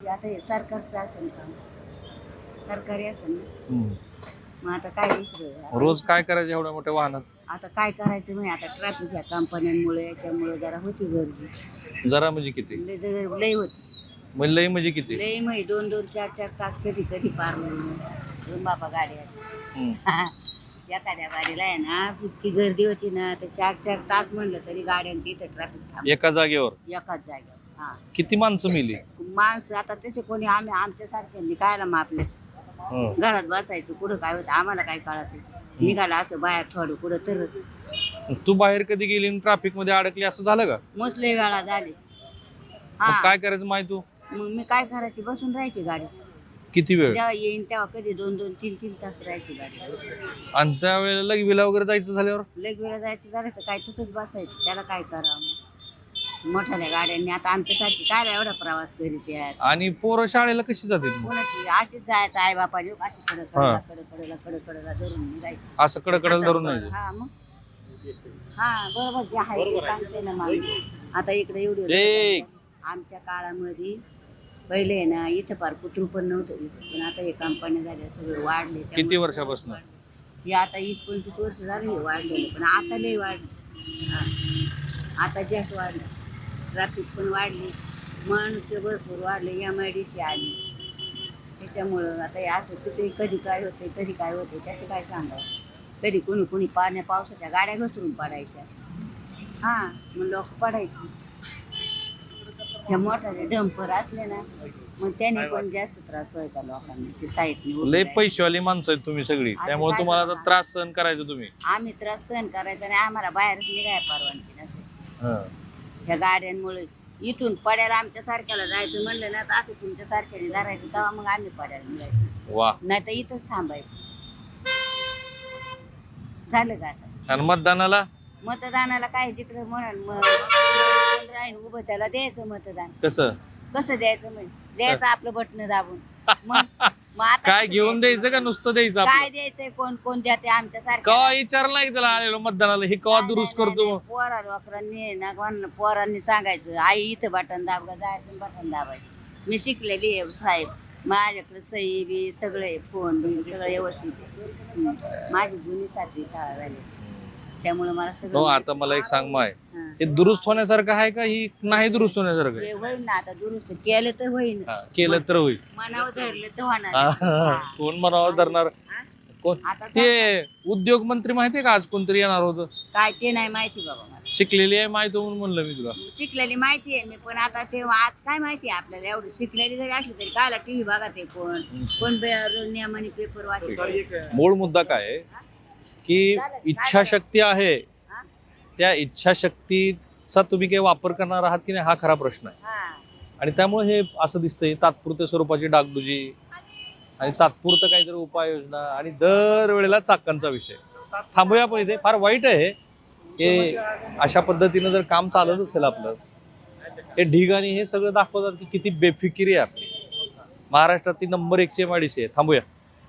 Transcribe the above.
आता हे सरकारचं असेल का सरकारी असेल ना मग आता काय दुसरं रोज काय करायचं एवढ्या मोठ्या वाहनात? आता काय करायचं नाही आता ट्रॅफिक ह्या कंपन्यांमुळे याच्यामुळे जरा होती गर्दी जरा म्हणजे किती? लय होती म्हणजे लई म्हणजे किती? लय म्हणजे 2-2, 4-4 तास कधी कधी पार नाही बाबा गाड्या एखाद्या गाडीला आहे ना इतकी गर्दी होती ना तर 4-4 तास म्हणलं तरी गाड्यांची इथं ट्रॅफिक एका जागेवर एकाच जागेवर. हा किती माणसं मिली? माणसं आता त्याचे कोणी आम्ही आमच्यासारख्यांनी कायला मापले घरात बसायचं कुठं काय होतं आम्हाला काय कळायचं निघाला असं बाहेर थोडं कुठं तरच. तू बाहेर कधी गेली ट्रॅफिक मध्ये अडकली असं झालं का? मुसले वेळा झाले. मग काय करायचं माहिती तू? मग मी काय करायची बसून राहायची गाडीत किती वेळ? जेव्हा येईन तेव्हा कधी 2-2, 3-3 तास राहायची गाडी. आणि त्यावेळेला लगविला वगैरे जायचं झाल्यावर लग वेळा जायचं झालं तर काय तसंच बसायचं त्याला काय करावं मोठ्याल्या गाड्यांनी. आता आमच्यासाठी काय एवढा प्रवास करीत यार. आणि पोरं शाळेला कशी जातात मग? कोणाची अशीच जायचं आई बापाने अशी कडकडला धरून निघायचं असं कडकडच धरून नाही? हा मग हा बरोबर जे आहे ते सांगते ना माणूस. आता इकडे एवढी ए! आमच्या काळामध्ये पहिले आहे ना इथं फार कुत्रू पण नव्हतं दिसत पण आता हे कंपन्या झाल्या सगळे वाढले. किती वर्षापासून? हे आता 20-25 वर्ष झाले हे वाढलेले पण आता लय वाढले. आता जास्त वाढलं ट्रॅफिक पण वाढली मनुष्य भरपूर वाढले MIDC आली त्याच्यामुळं आता हे असं कुठे कधी काय होते कधी काय होते त्याचं काय सांगावं. कधी कोणी पावसाच्या गाड्या घसरून पडायच्या हां मग लोक पडायची. ह्या मोठाले डंपर असले ना मग त्याने पण जास्त त्रास व्हायचा लोकांना ते साईडने. लय पैशावाली माणसं आहेत तुम्ही सगळी त्यामुळे तुम्हाला आता त्रास सहन करायचं तुम्ही. आम्ही त्रास सहन करायचा आणि आम्हाला बाहेरच निघाय परवानगी नसेल ह्या गाड्यांमुळे. इथून पड्याला आमच्या सारख्याला जायचं म्हणलं ना तर असं तुमच्या सारख्याने धरायचं तेव्हा मग आम्ही पड्याला निघायचं वा. नाही तर इथंच थांबायचं. झालं का आता? आणि मतदानाला काय जिकडे म्हणाल मग राहीन उभं त्याला द्यायचं मतदान. कसं द्यायचं म्हणजे द्यायचं आपलं बटन दाबून. मग आता काय घेऊन द्यायचं का नुसतं द्यायचं? काय द्यायचंय कोण द्याते आमच्या सारखं कवा विचारला की त्याला आलेलो मतदानाला हे कवा दुरुस्त करतो? पोरा लोकांनी ना पोरांनी सांगायचं आई इथं बटन दाब जायचं बटन दाबायचं. मी शिकलेली आहे साहेब माझ्याकडे सही बी सगळे फोन बी सगळं व्यवस्थित आहे. माझी जुनी 7वी शाळा झाली त्यामुळे मला सगळं. आता मला एक सांग माय हे दुरुस्त होण्यासारखं आहे का ही नाही दुरुस्त होण्यासारखं? हे होईल ना आता दुरुस्त केलं तर होईल केलं तर होईल. मनावर धरलं तर होणार. कोण मनावर धरणार? कोण ते उद्योग मंत्री माहितीये का आज कोणतरी येणार होतं? काय ते नाही माहिती बाबा मला. शिकलेली आहे माहिती म्हणून म्हणलं मी तुला. शिकलेली माहिती आहे मी पण आता ते आज काय माहिती आहे आपल्याला एवढं शिकलेली जरी असली तरी कायला टीव्ही बघा ते कोण नियमाने पेपर वाचत. मूळ मुद्दा काय आहे की इच्छाशक्ती आहे त्या इच्छाशक्तीचा तुम्ही काही वापर करणार आहात की नाही हा खरा प्रश्न आहे. आणि त्यामुळे हे असं दिसतंय तात्पुरत्या स्वरूपाची डागडुजी आणि तात्पुरतं काहीतरी उपाययोजना आणि दरवेळेला चाकांचा विषय. थांबूया पण इथे. फार वाईट आहे की अशा पद्धतीनं जर काम चालत असेल आपलं हे ढिग आणि हे सगळं दाखवतात की किती बेफिकिरी आहे आपली. महाराष्ट्रातली नंबर 1ची MIDC आहे. थांबूया.